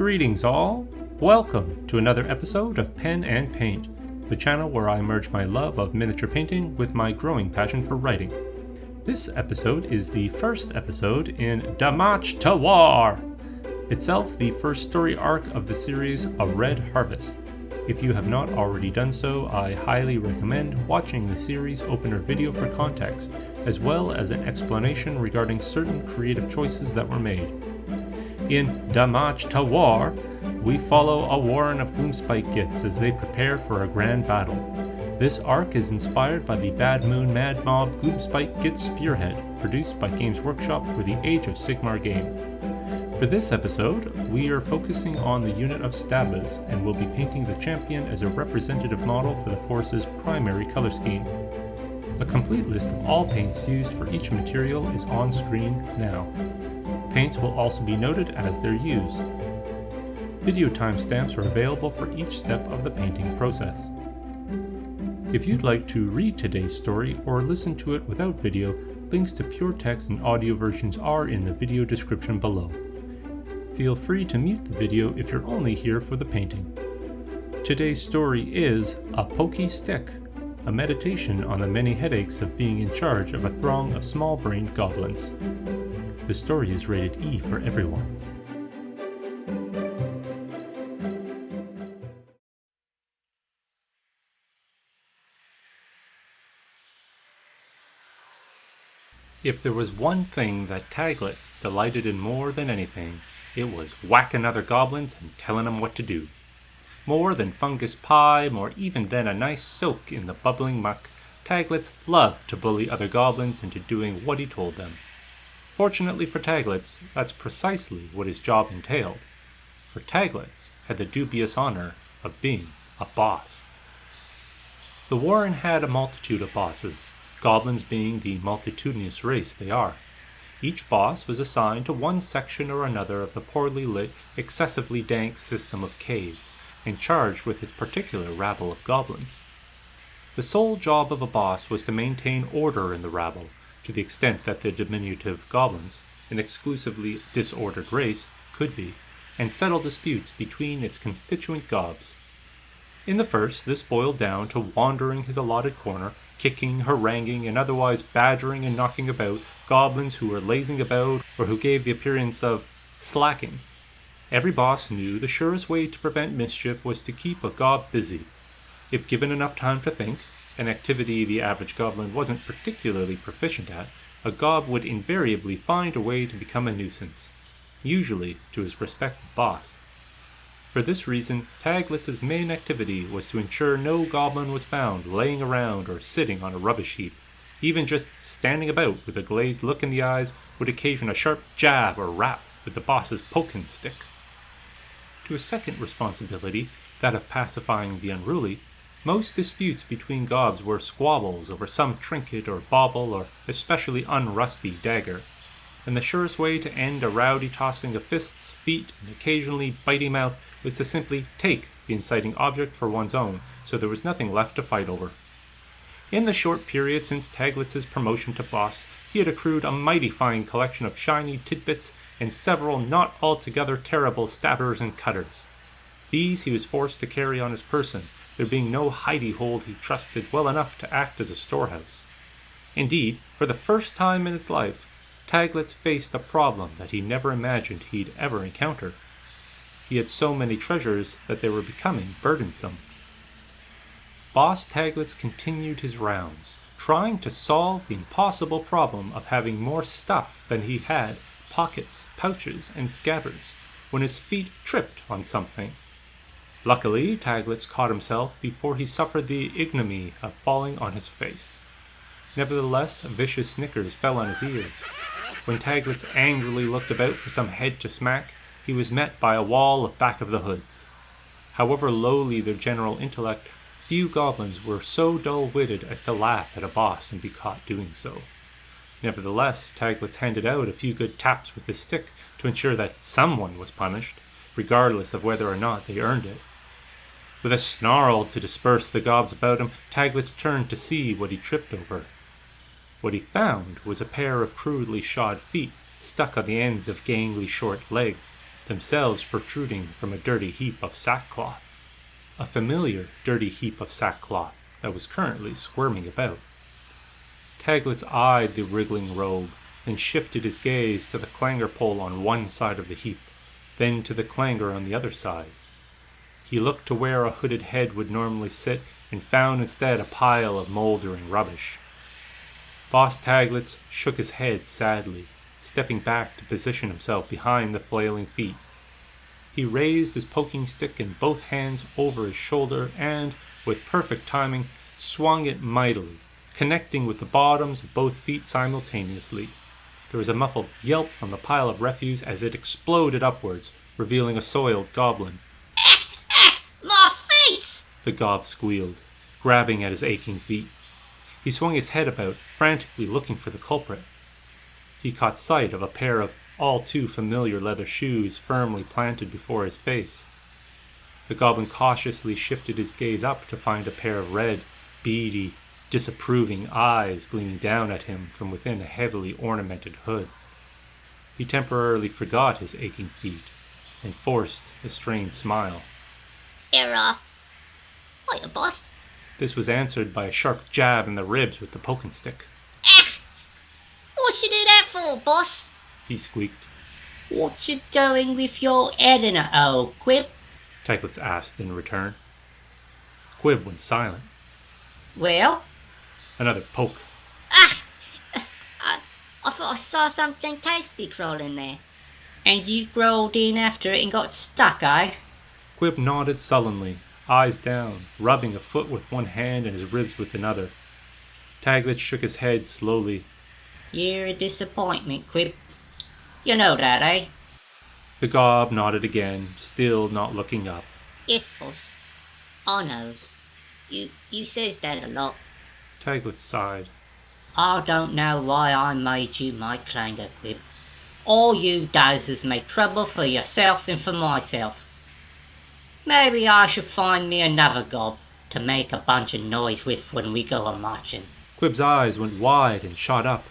Greetings all! Welcome to another episode of Pen and Paint, the channel where I merge my love of miniature painting with my growing passion for writing. This episode is the first episode in Da March to War! Itself the first story arc of the series A Red Harvest. If you have not already done so, I highly recommend watching the series opener video for context, as well as an explanation regarding certain creative choices that were made. In Da March to War, we follow a warren of Gloomspite Gitz as they prepare for a grand battle. This arc is inspired by the Bad Moon Mad Mob Gloomspite Gitz Spearhead, produced by Games Workshop for the Age of Sigmar game. For this episode, we are focusing on the unit of Stabbas, and will be painting the champion as a representative model for the force's primary color scheme. A complete list of all paints used for each material is on screen now. Paints will also be noted as they're used. Video timestamps are available for each step of the painting process. If you'd like to read today's story or listen to it without video, links to pure text and audio versions are in the video description below. Feel free to mute the video if you're only here for the painting. Today's story is A Pokey Stick, a meditation on the many headaches of being in charge of a throng of small-brained goblins. The story is rated E for everyone. If there was one thing that Taglits delighted in more than anything, it was whacking other goblins and telling them what to do. More than fungus pie, more even than a nice soak in the bubbling muck, Taglits loved to bully other goblins into doing what he told them. Fortunately for Taglits, that's precisely what his job entailed. For Taglits had the dubious honor of being a boss. The Warren had a multitude of bosses, goblins being the multitudinous race they are. Each boss was assigned to one section or another of the poorly lit, excessively dank system of caves, and charged with its particular rabble of goblins. The sole job of a boss was to maintain order in the rabble, to the extent that the diminutive goblins, an exclusively disordered race, could be, and settle disputes between its constituent gobs. In the first, this boiled down to wandering his allotted corner, kicking, haranguing, and otherwise badgering and knocking about goblins who were lazing about or who gave the appearance of slacking. Every boss knew the surest way to prevent mischief was to keep a gob busy. If given enough time to think, an activity the average goblin wasn't particularly proficient at, a gob would invariably find a way to become a nuisance, usually to his respective boss. For this reason, Taglits' main activity was to ensure no goblin was found laying around or sitting on a rubbish heap. Even just standing about with a glazed look in the eyes would occasion a sharp jab or rap with the boss's poking stick. To a second responsibility, that of pacifying the unruly, most disputes between gobs were squabbles over some trinket or bauble or especially unrusty dagger, and the surest way to end a rowdy tossing of fists, feet, and occasionally bitey mouth was to simply take the inciting object for one's own, so there was nothing left to fight over. In the short period since Taglits' promotion to boss, he had accrued a mighty fine collection of shiny tidbits and several not altogether terrible stabbers and cutters. These he was forced to carry on his person, there being no hidey-hole he trusted well enough to act as a storehouse. Indeed, for the first time in his life, Taglits faced a problem that he never imagined he'd ever encounter. He had so many treasures that they were becoming burdensome. Boss Taglits continued his rounds, trying to solve the impossible problem of having more stuff than he had pockets, pouches, and scabbards, when his feet tripped on something. Luckily, Taglits caught himself before he suffered the ignominy of falling on his face. Nevertheless, vicious snickers fell on his ears. When Taglits angrily looked about for some head to smack, he was met by a wall of back-of-the-hoods. However lowly their general intellect, few goblins were so dull-witted as to laugh at a boss and be caught doing so. Nevertheless, Taglits handed out a few good taps with his stick to ensure that someone was punished, regardless of whether or not they earned it. With a snarl to disperse the gobs about him, Taglits turned to see what he tripped over. What he found was a pair of crudely shod feet stuck on the ends of gangly short legs, themselves protruding from a dirty heap of sackcloth. A familiar dirty heap of sackcloth that was currently squirming about. Taglits eyed the wriggling robe, then shifted his gaze to the clanger pole on one side of the heap, then to the clanger on the other side. He looked to where a hooded head would normally sit and found instead a pile of moldering rubbish. Boss Taglits shook his head sadly, stepping back to position himself behind the flailing feet. He raised his poking stick in both hands over his shoulder and, with perfect timing, swung it mightily, connecting with the bottoms of both feet simultaneously. There was a muffled yelp from the pile of refuse as it exploded upwards, revealing a soiled goblin. My feet! The gob squealed, grabbing at his aching feet. He swung his head about, frantically looking for the culprit. He caught sight of a pair of all too familiar leather shoes firmly planted before his face. The goblin cautiously shifted his gaze up to find a pair of red, beady, disapproving eyes gleaming down at him from within a heavily ornamented hood. He temporarily forgot his aching feet and forced a strained smile. Hiya, boss. This was answered by a sharp jab in the ribs with the poking stick. What you do that for, boss? He squeaked. What you doing with your head in a hole, Quib? Taglits asked in return. Quib went silent. Well? Another poke. I thought I saw something tasty crawling there. And you crawled in after it and got stuck, eh? Quib nodded sullenly, eyes down, rubbing a foot with one hand and his ribs with another. Taglits shook his head slowly. You're a disappointment, Quib. You know that, eh? The gob nodded again, still not looking up. Yes, boss. I knows. You says that a lot. Taglits sighed. I don't know why I made you my clanger, Quib. All you does is make trouble for yourself and for myself. Maybe I should find me another gob to make a bunch of noise with when we go a-marching. Quib's eyes went wide and shot up.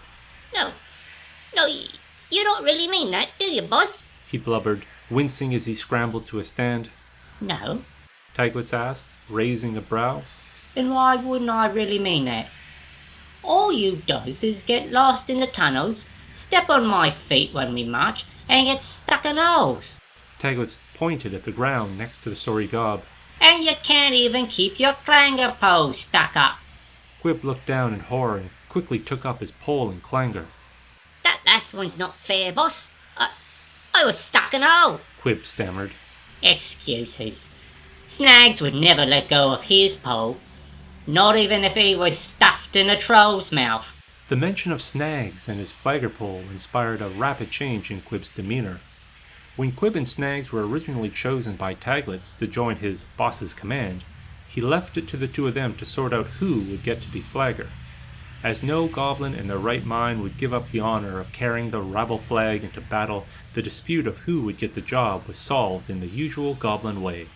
No, you don't really mean that, do you, boss? He blubbered, wincing as he scrambled to a stand. No. Taglits asked, raising a brow. Then why wouldn't I really mean that? All you does is get lost in the tunnels, step on my feet when we march, and get stuck in holes. Taglits pointed at the ground next to the sorry gob. And you can't even keep your clanger pole stuck up. Quib looked down in horror and quickly took up his pole and clanger. That last one's not fair, boss. I was stuck in a hole. Quib stammered. Excuses. Snags would never let go of his pole. Not even if he was stuffed in a troll's mouth. The mention of Snags and his flaggerpole inspired a rapid change in Quib's demeanor. When Quib and Snags were originally chosen by Taglits to join his boss's command, he left it to the two of them to sort out who would get to be flagger, as no goblin in their right mind would give up the honor of carrying the rabble flag into battle. The dispute of who would get the job was solved in the usual goblin way.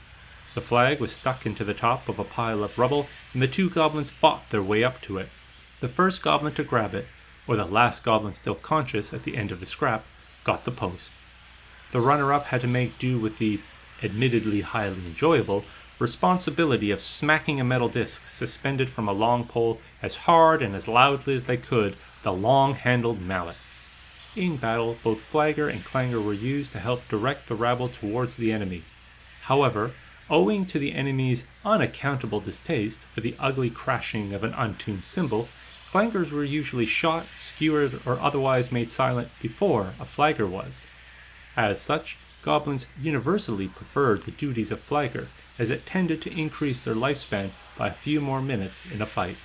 The flag was stuck into the top of a pile of rubble, and the two goblins fought their way up to it. The first goblin to grab it, or the last goblin still conscious at the end of the scrap, got the post. The runner-up had to make do with the, admittedly highly enjoyable, responsibility of smacking a metal disc suspended from a long pole as hard and as loudly as they could with a long-handled mallet. In battle, both flagger and clanger were used to help direct the rabble towards the enemy. However, owing to the enemy's unaccountable distaste for the ugly crashing of an untuned cymbal, clangers were usually shot, skewered, or otherwise made silent before a flagger was. As such, goblins universally preferred the duties of flagger, as it tended to increase their lifespan by a few more minutes in a fight.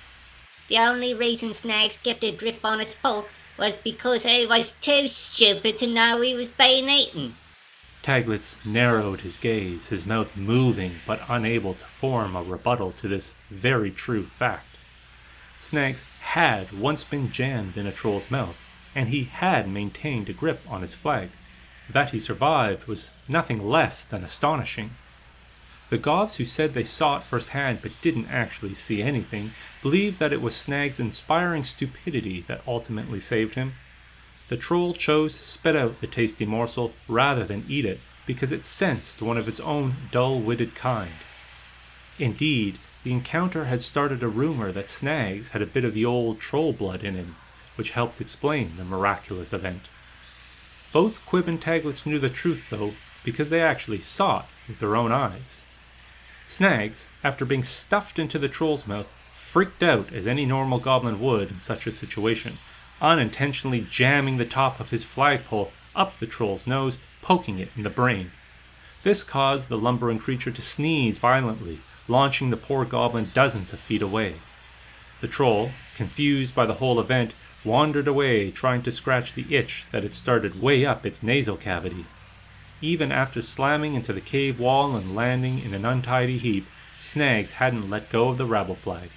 The only reason Snags kept a grip on his pole was because he was too stupid to know he was being eaten. Taglits narrowed his gaze, his mouth moving but unable to form a rebuttal to this very true fact. Snags had once been jammed in a troll's mouth, and he had maintained a grip on his flag. That he survived was nothing less than astonishing. The gods who said they saw it firsthand but didn't actually see anything believed that it was Snag's inspiring stupidity that ultimately saved him. The troll chose to spit out the tasty morsel rather than eat it, because it sensed one of its own dull-witted kind. Indeed, the encounter had started a rumor that Snags had a bit of the old troll blood in him, which helped explain the miraculous event. Both Quib and Taglits knew the truth, though, because they actually saw it with their own eyes. Snags, after being stuffed into the troll's mouth, freaked out as any normal goblin would in such a situation, unintentionally jamming the top of his flagpole up the troll's nose, poking it in the brain. This caused the lumbering creature to sneeze violently, launching the poor goblin dozens of feet away. The troll, confused by the whole event, wandered away trying to scratch the itch that had started way up its nasal cavity. Even after slamming into the cave wall and landing in an untidy heap, Snags hadn't let go of the rabble flag.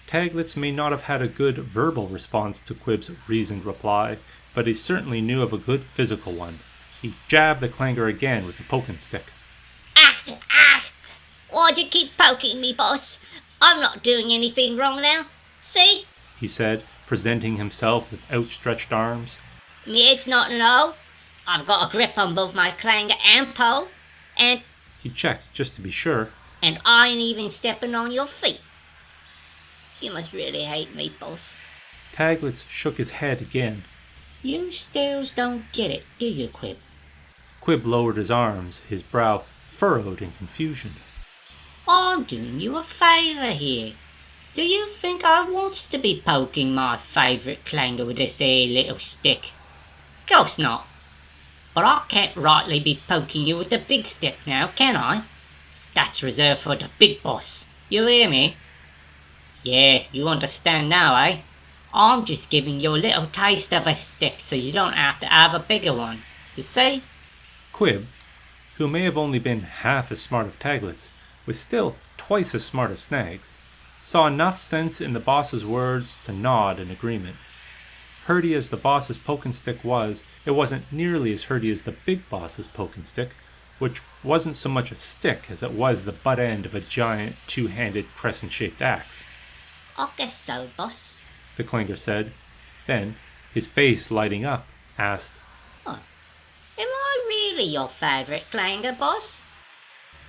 Taglits may not have had a good verbal response to Quib's reasoned reply, but he certainly knew of a good physical one. He jabbed the clanger again with the poking stick. Ah! Ah! Why'd you keep poking me, boss? I'm not doing anything wrong now. See? He said, presenting himself with outstretched arms. Me head's not low. I've got a grip on both my clanger and pole, and He checked just to be sure. I ain't even stepping on your feet. You must really hate me, boss. Taglits shook his head again. You stills don't get it, do you, Quib? Quib lowered his arms, his brow furrowed in confusion. I'm doing you a favour here. Do you think I wants to be poking my favourite clanger with this here little stick? Course not. But I can't rightly be poking you with the big stick now, can I? That's reserved for the big boss. You hear me? Yeah, you understand now, eh? I'm just giving you a little taste of a stick so you don't have to have a bigger one. So see? Quib, who may have only been half as smart as Taglits, was still twice as smart as Snags, saw enough sense in the boss's words to nod in agreement. Herdy as the boss's poking stick was, it wasn't nearly as herdy as the big boss's poking stick, which wasn't so much a stick as it was the butt end of a giant two-handed crescent-shaped axe. I guess so, boss. The clanger said. Then, his face lighting up, asked, Am I really your favourite clanger, boss?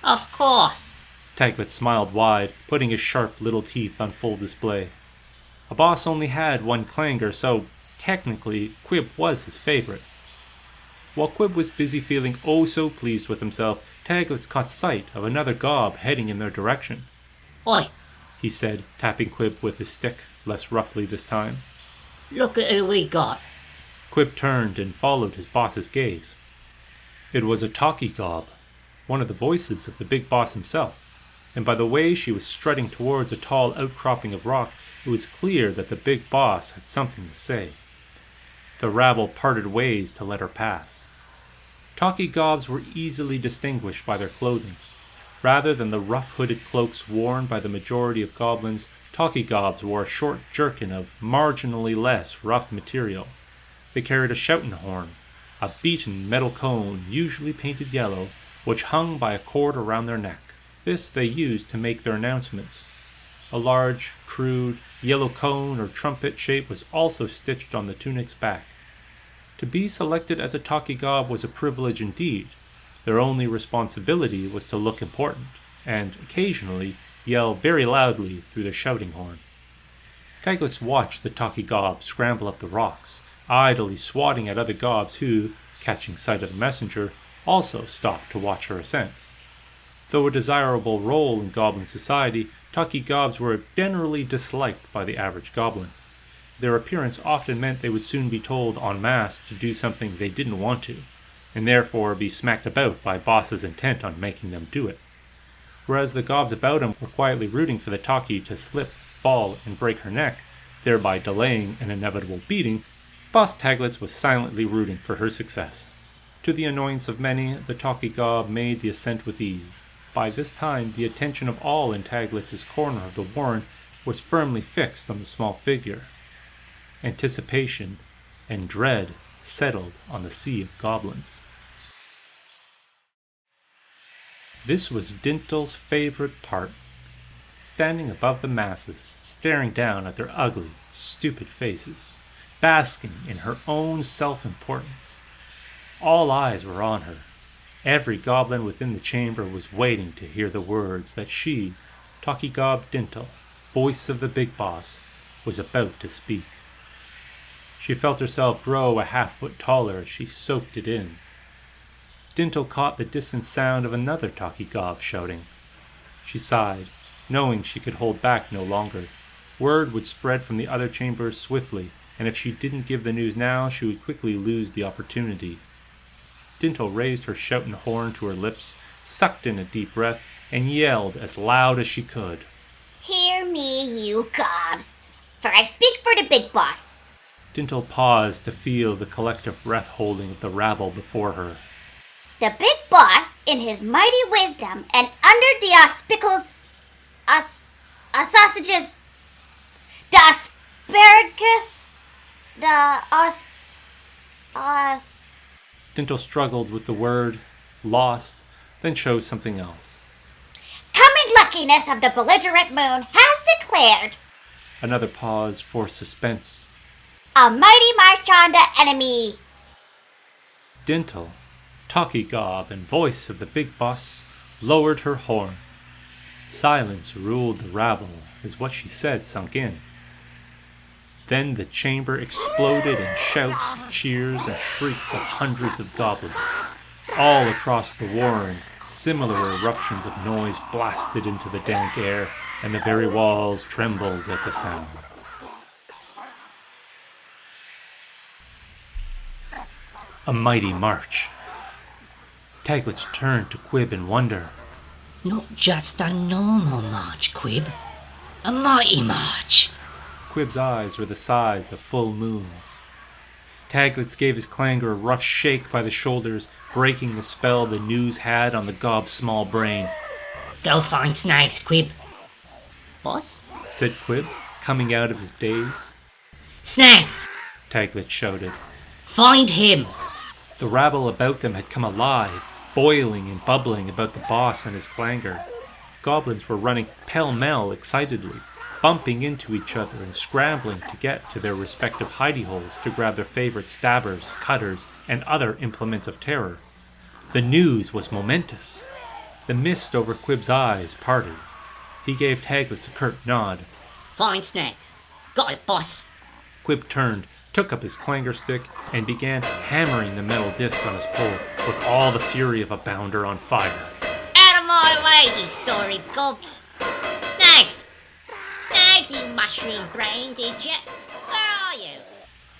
Of course. Taglits smiled wide, putting his sharp little teeth on full display. A boss only had one clanger, so technically Quib was his favorite. While Quib was busy feeling oh so pleased with himself, Taglits caught sight of another gob heading in their direction. Oi, He said, tapping Quib with his stick, less roughly this time. look at who we got. Quib turned and followed his boss's gaze. It was a talkie gob, one of the voices of the big boss himself, and by the way she was strutting towards a tall outcropping of rock, it was clear that the big boss had something to say. The rabble parted ways to let her pass. Talkie gobs were easily distinguished by their clothing. Rather than the rough-hooded cloaks worn by the majority of goblins, talkie gobs wore a short jerkin of marginally less rough material. They carried a shouting horn, a beaten metal cone usually painted yellow, which hung by a cord around their neck. This they used to make their announcements. A large, crude, yellow cone or trumpet shape was also stitched on the tunic's back. To be selected as a talkie gob was a privilege indeed. Their only responsibility was to look important, and occasionally yell very loudly through their shouting horn. Taglits watched the talkie gob scramble up the rocks, idly swatting at other gobs who, catching sight of the messenger, also stopped to watch her ascent. Though a desirable role in goblin society, talkie gobs were generally disliked by the average goblin. Their appearance often meant they would soon be told en masse to do something they didn't want to, and therefore be smacked about by bosses intent on making them do it. Whereas the gobs about him were quietly rooting for the talkie to slip, fall, and break her neck, thereby delaying an inevitable beating, Boss Taglits was silently rooting for her success. To the annoyance of many, the talkie gob made the ascent with ease. By this time, the attention of all in Taglits' corner of the warren was firmly fixed on the small figure. Anticipation and dread settled on the sea of goblins. This was Dintle's favorite part. Standing above the masses, staring down at their ugly, stupid faces, basking in her own self-importance. All eyes were on her, Every goblin within the chamber was waiting to hear the words that she, Talkie Gob Dintle, voice of the big boss, was about to speak. She felt herself grow a half-foot taller as she soaked it in. Dintle caught the distant sound of another Talkie Gob shouting. She sighed, knowing she could hold back no longer. Word would spread from the other chambers swiftly, and if she didn't give the news now, she would quickly lose the opportunity. Dintle raised her shouting horn to her lips, sucked in a deep breath, and yelled as loud as she could. Hear me, you gobs, for I speak for the big boss. Dintle paused to feel the collective breath-holding of the rabble before her. The big boss, in his mighty wisdom, and under the auspicals, sausages, the asparagus, Dintle struggled with the word, lost, then chose something else. Coming luckiness of the belligerent moon has declared. Another pause for suspense. A mighty march on the enemy. Dintle, Talkie Gob and voice of the big boss, lowered her horn. Silence ruled the rabble as what she said sunk in. Then the chamber exploded in shouts, cheers, and shrieks of hundreds of goblins. All across the warren, similar eruptions of noise blasted into the dank air, and the very walls trembled at the sound. A mighty march. Taglits turned to Quib in wonder. Not just a normal march, Quib. A mighty march. Quib's eyes were the size of full moons. Taglits gave his clangor a rough shake by the shoulders, breaking the spell the news had on the gob's small brain. Go find Snags, Quib. Boss? Said Quib, coming out of his daze. Snags! Taglits shouted. Find him! The rabble about them had come alive, boiling and bubbling about the boss and his clangor. Goblins were running pell-mell excitedly, bumping into each other and scrambling to get to their respective hidey holes to grab their favorite stabbers, cutters, and other implements of terror. The news was momentous. The mist over Quib's eyes parted. He gave Taglits a curt nod. Find Snags. Got it, boss. Quib turned, took up his clangor stick, and began hammering the metal disc on his pole with all the fury of a bounder on fire. Out of my way, you sorry gobs. Snags! Snags, you mushroom brain, did ya? Where are you?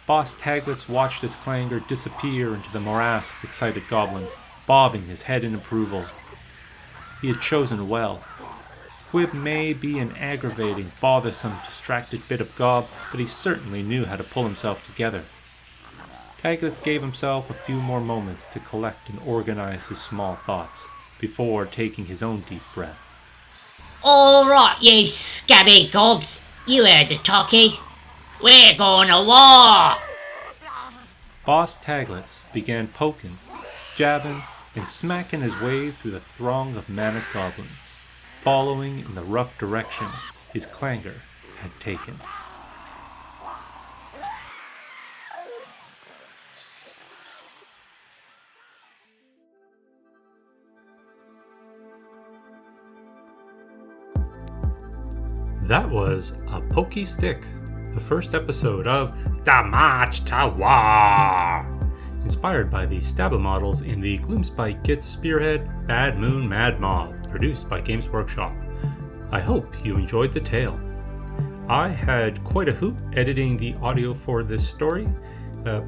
Boss Taglits watched his clangor disappear into the morass of excited goblins, bobbing his head in approval. He had chosen well. Quib may be an aggravating, bothersome, distracted bit of gob, but he certainly knew how to pull himself together. Taglits gave himself a few more moments to collect and organize his small thoughts, before taking his own deep breath. All right, you scabby gobs. You heard the talkie. We're going to war! Boss Taglits began poking, jabbing, and smacking his way through the throng of manic goblins, following in the rough direction his clangor had taken. That was A Pokey Stick, the first episode of The March to War, inspired by the Stabba models in the Gloomspite Gitz Spearhead Bad Moon Mad Mob, produced by Games Workshop. I hope you enjoyed the tale. I had quite a hoot editing the audio for this story.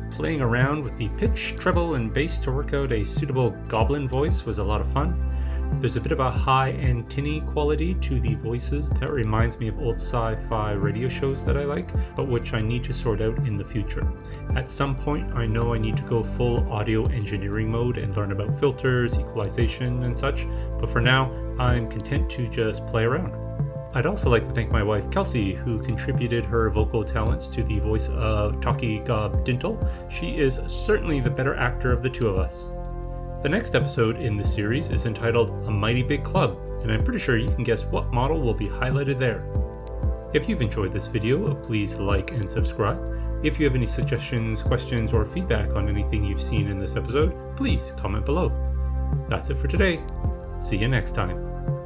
Playing around with the pitch, treble, and bass to work out a suitable goblin voice was a lot of fun. There's a bit of a high-end tinny quality to the voices that reminds me of old sci-fi radio shows that I like, but which I need to sort out in the future. At some point, I know I need to go full audio engineering mode and learn about filters, equalization, and such, but for now, I'm content to just play around. I'd also like to thank my wife Kelsey, who contributed her vocal talents to the voice of Talkie Gob Dintle. She is certainly the better actor of the two of us. The next episode in the series is entitled A Mighty Big Club, and I'm pretty sure you can guess what model will be highlighted there. If you've enjoyed this video, please like and subscribe. If you have any suggestions, questions, or feedback on anything you've seen in this episode, please comment below. That's it for today. See you next time.